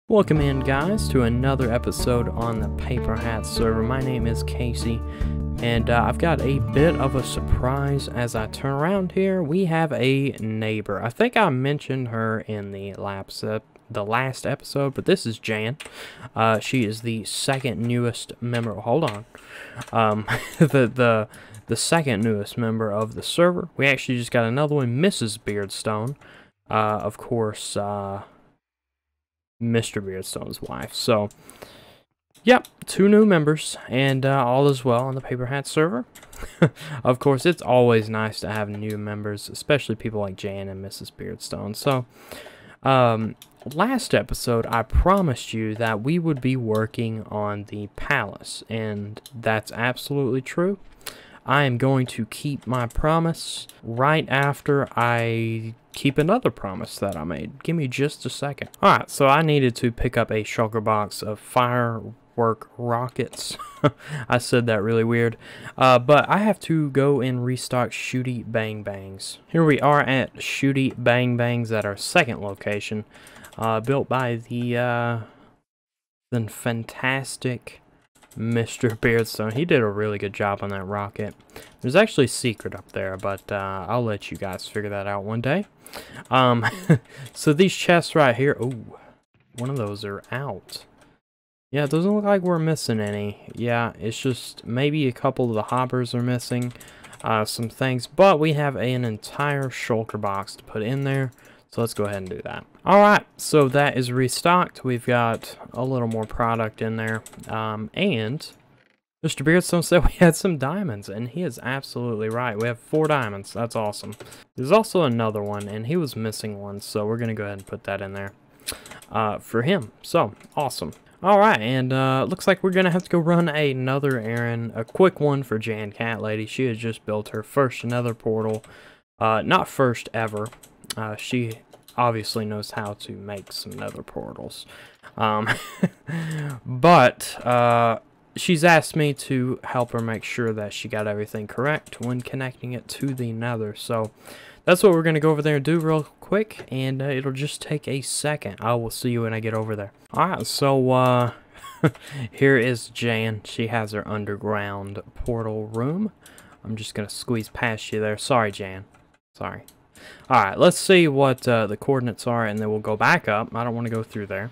Welcome in, guys, to another episode on the Paperhats server. My name is Casey, and I've got a bit of a surprise as I turn around here. We have a neighbor. I think I mentioned her in the last episode, but this is Jan. She is the second newest member. Hold on. The second newest member of the server. We actually just got another one, MrsBeardstone. Of course, MrBeardstone's wife. So, yep, 2 new members, and all is well on the Paperhats server. Of course, it's always nice to have new members, especially people like Jan and MrsBeardstone. So, last episode, I promised you that we would be working on the palace, and that's absolutely true. I am going to keep my promise right after I keep another promise that I made. Give me just a second. Alright, so I needed to pick up a shulker box of firework rockets. I said that really weird. But I have to go and restock Shooty Bang Bangs. Here we are at Shooty Bang Bangs at our second location. Built by the fantastic MrBeardstone. He did a really good job on that rocket. There's actually a secret up there, but I'll let you guys figure that out one day. So these chests right here, ooh, one of those are out. Yeah, it doesn't look like we're missing any. Yeah, it's just maybe a couple of the hoppers are missing, some things, but we have an entire shulker box to put in there. So let's go ahead and do that. Alright, so that is restocked. We've got a little more product in there. And MrBeardstone said we had some diamonds, and he is absolutely right. We have 4 diamonds. That's awesome. There's also another one, and he was missing one, so we're going to go ahead and put that in there for him. So, awesome. Alright, and looks like we're going to have to go run another errand, a quick one for Jancatlady. She has just built her first nether portal. Not first ever. She obviously knows how to make some nether portals. But she's asked me to help her make sure that she got everything correct when connecting it to the nether. So that's what we're going to go over there and do real quick, and it'll just take a second. I will see you when I get over there. Alright, so here is Jan. She has her underground portal room. I'm just going to squeeze past you there. Sorry, Jan. Sorry. Alright, let's see what the coordinates are, and then we'll go back up. I don't want to go through there.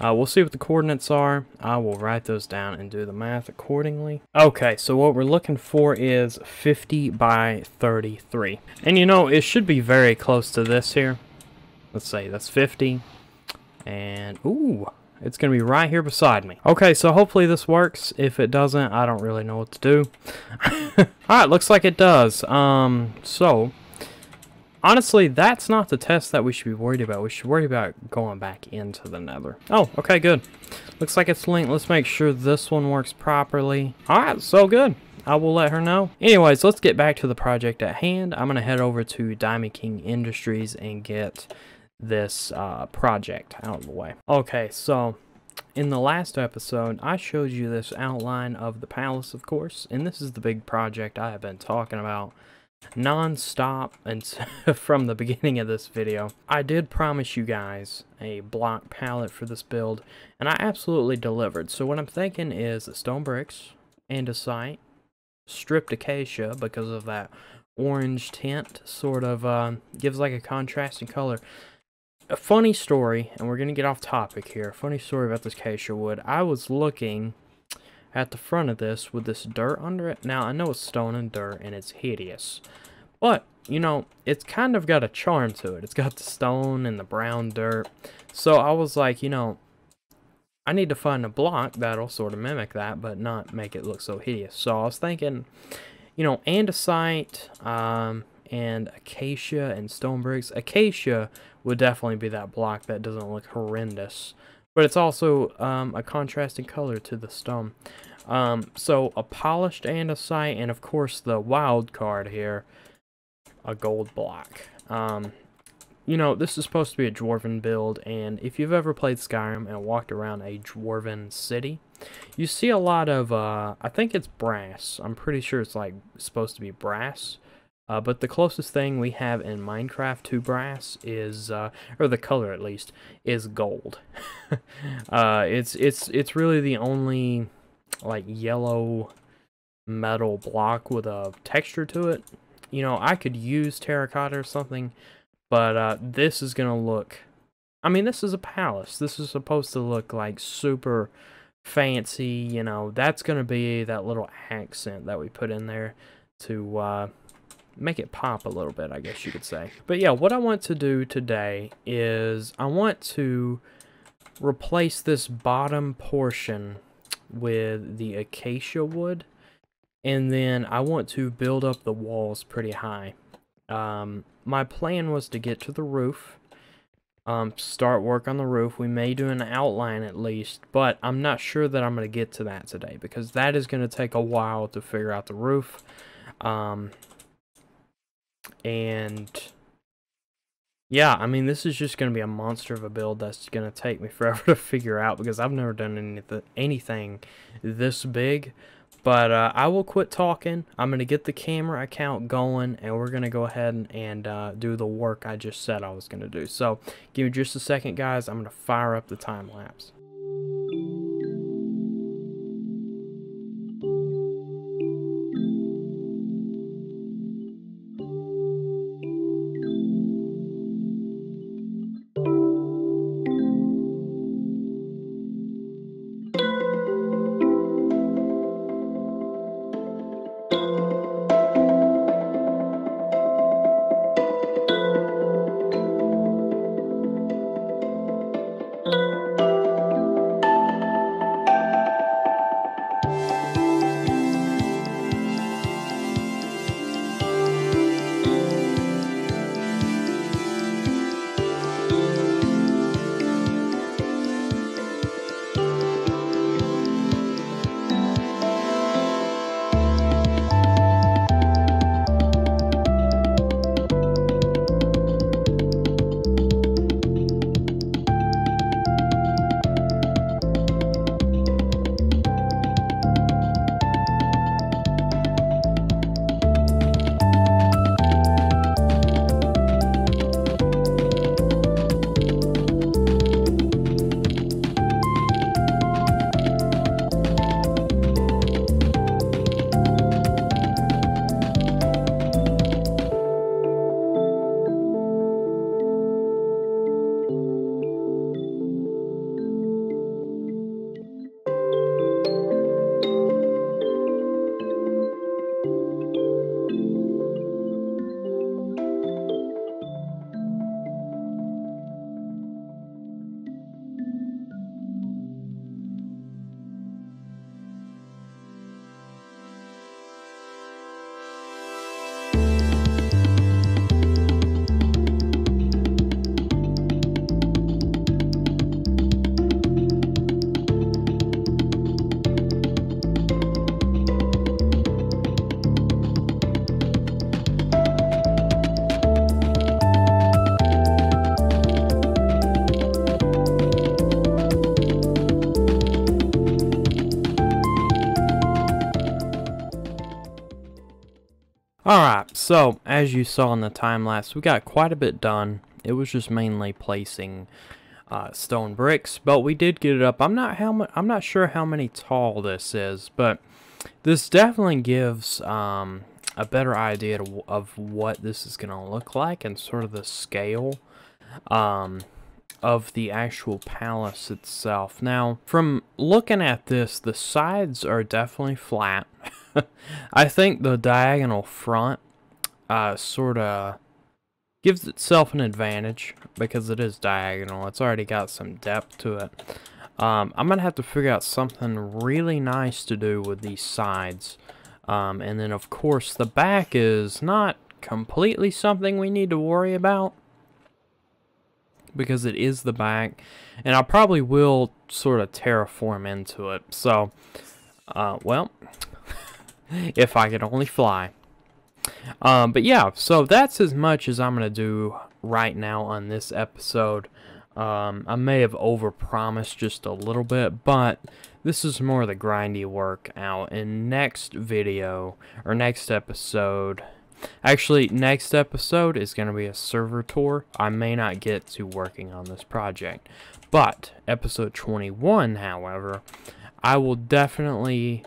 We'll see what the coordinates are. I will write those down and do the math accordingly. Okay, so what we're looking for is 50 by 33. And you know, it should be very close to this here. Let's say that's 50. And, ooh, it's going to be right here beside me. Okay, so hopefully this works. If it doesn't, I don't really know what to do. Alright, looks like it does. So honestly, that's not the test that we should be worried about. We should worry about going back into the nether. Oh, okay, good. Looks like it's linked. Let's make sure this one works properly. Alright, so good. I will let her know. Anyways, let's get back to the project at hand. I'm going to head over to Diamond King Industries and get this project out of the way. Okay, so in the last episode, I showed you this outline of the palace, of course. And this is the big project I have been talking about non-stop and from the beginning of this video. I did promise you guys a block palette for this build, and I absolutely delivered. So what I'm thinking is stone bricks, andesite, stripped acacia because of that orange tint, sort of gives like a contrasting color. A funny story, and we're gonna get off topic here. A funny story about this acacia wood. I was looking at the front of this with this dirt under it. Now, I know it's stone and dirt, and it's hideous. But, you know, it's kind of got a charm to it. It's got the stone and the brown dirt. So I was like, you know, I need to find a block that'll sort of mimic that, but not make it look so hideous. So I was thinking, you know, andesite, and acacia and stone bricks. Acacia would definitely be that block that doesn't look horrendous. But it's also a contrasting color to the stone. So a polished andesite, and of course the wild card here, a gold block. You know, this is supposed to be a dwarven build, and if you've ever played Skyrim and walked around a dwarven city, you see a lot of, I think it's brass. I'm pretty sure it's like supposed to be brass. But the closest thing we have in Minecraft to brass is, or the color at least, is gold. It's really the only like yellow metal block with a texture to it. You know, I could use terracotta or something, but this is gonna look. I mean, this is a palace. This is supposed to look like super fancy. You know, that's gonna be that little accent that we put in there to make it pop a little bit, I guess you could say. But yeah, what I want to do today is I want to replace this bottom portion with the acacia wood, and then I want to build up the walls pretty high. My plan was to get to the roof, start work on the roof. We may do an outline at least, but I'm not sure that I'm going to get to that today, because that is going to take a while to figure out the roof. And yeah, I mean, this is just going to be a monster of a build that's going to take me forever to figure out, because I've never done anything this big. But I will quit talking. I'm going to get the camera account going, and we're going to go ahead and do the work I just said I was going to do. So give me just a second, guys. I'm going to fire up the time lapse. Alright, so as you saw in the time lapse, we got quite a bit done. It was just mainly placing stone bricks, but we did get it up. I'm not sure how many tall this is, but this definitely gives a better idea of what this is going to look like, and sort of the scale of the actual palace itself. Now, from looking at this, the sides are definitely flat. I think the diagonal front sort of gives itself an advantage because it is diagonal. It's already got some depth to it. I'm going to have to figure out something really nice to do with these sides. And then, of course, the back is not completely something we need to worry about, because it is the back, and I probably will sort of terraform into it. So, well, if I could only fly. But yeah, so that's as much as I'm going to do right now on this episode. I may have overpromised just a little bit, but this is more of the grindy work out. In next video, or next episode, Actually, next episode is going to be a server tour. I may not get to working on this project, but episode 21, however, I will definitely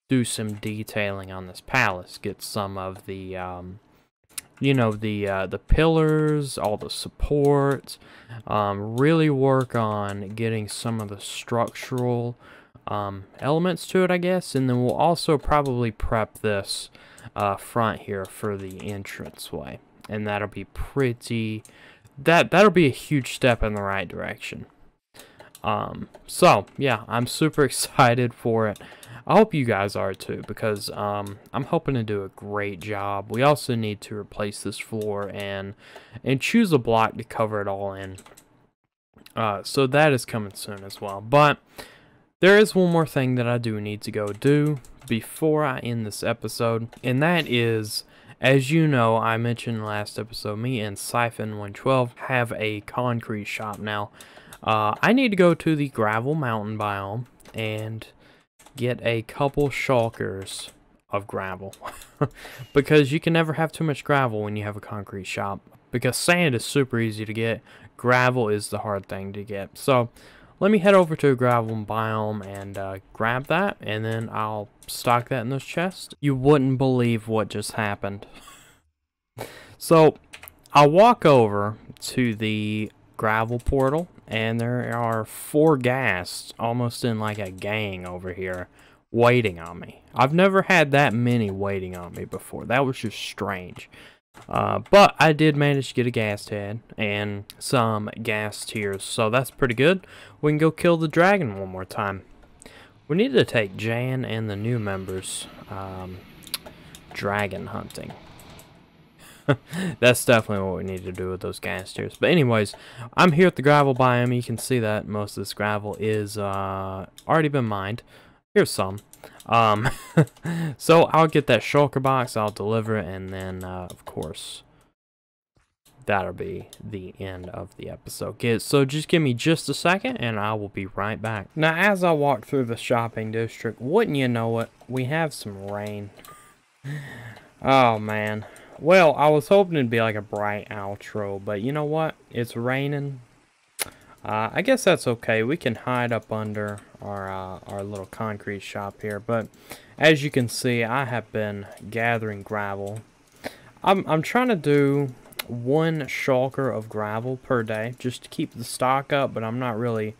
do some detailing on this palace. Get some of the, you know, the pillars, all the support. Really work on getting some of the structural elements to it, I guess. And then we'll also probably prep this front here for the entranceway, and that'll be pretty. That'll be a huge step in the right direction. So yeah, I'm super excited for it. I hope you guys are too, because I'm hoping to do a great job. We also need to replace this floor and choose a block to cover it all in. So that is coming soon as well. But there is one more thing that I do need to go do before I end this episode, and that is, as you know, I mentioned last episode, me and Siphon112 have a concrete shop now. I need to go to the gravel mountain biome and get a couple shulkers of gravel because you can never have too much gravel when you have a concrete shop, because sand is super easy to get, gravel is the hard thing to get. So let me head over to a gravel biome and grab that, and then I'll stock that in those chests. You wouldn't believe what just happened. So I'll walk over to the gravel portal, and there are 4 ghasts almost in like a gang over here waiting on me. I've never had that many waiting on me before. That was just strange. But I did manage to get a ghast head and some ghast tears, so that's pretty good. We can go kill the dragon one more time. We need to take Jan and the new members dragon hunting. That's definitely what we need to do with those ghast tears. But anyways, I'm here at the gravel biome. You can see that most of this gravel is already been mined. Here's some. So I'll get that shulker box, I'll deliver it, and then of course that'll be the end of the episode. So just give me just a second and I will be right back. Now, as I walk through the shopping district, wouldn't you know it, we have some rain. Oh man. Well, I was hoping it'd be like a bright outro, but you know what? It's raining. I guess that's okay. We can hide up under our little concrete shop here. But as you can see, I have been gathering gravel. I'm trying to do 1 shulker of gravel per day just to keep the stock up, but I'm not really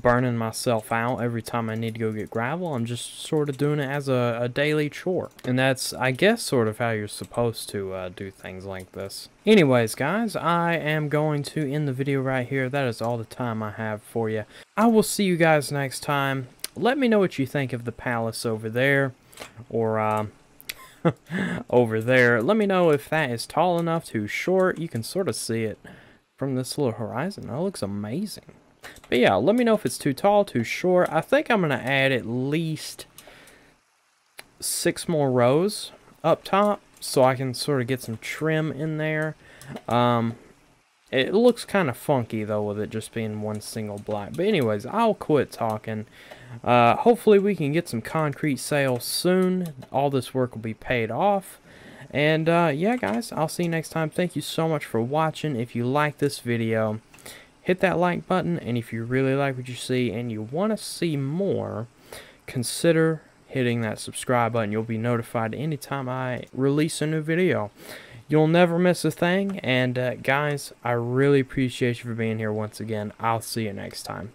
burning myself out every time I need to go get gravel. I'm just sort of doing it as a daily chore, and that's, I guess, sort of how you're supposed to do things like this. Anyways, guys, I am going to end the video right here. That is all the time I have for you. I will see you guys next time. Let me know what you think of the palace over there, or over there. Let me know if that is tall enough, too short. You can sort of see it from this little horizon. That looks amazing. But yeah, let me know if it's too tall, too short. I think I'm going to add at least 6 more rows up top so I can sort of get some trim in there. It looks kind of funky though with it just being 1 single block. But anyways, I'll quit talking. Hopefully we can get some concrete sales soon. All this work will be paid off. And yeah, guys, I'll see you next time. Thank you so much for watching. If you like this video, hit that like button, and if you really like what you see and you want to see more, consider hitting that subscribe button. You'll be notified anytime I release a new video. You'll never miss a thing, and guys, I really appreciate you for being here once again. I'll see you next time.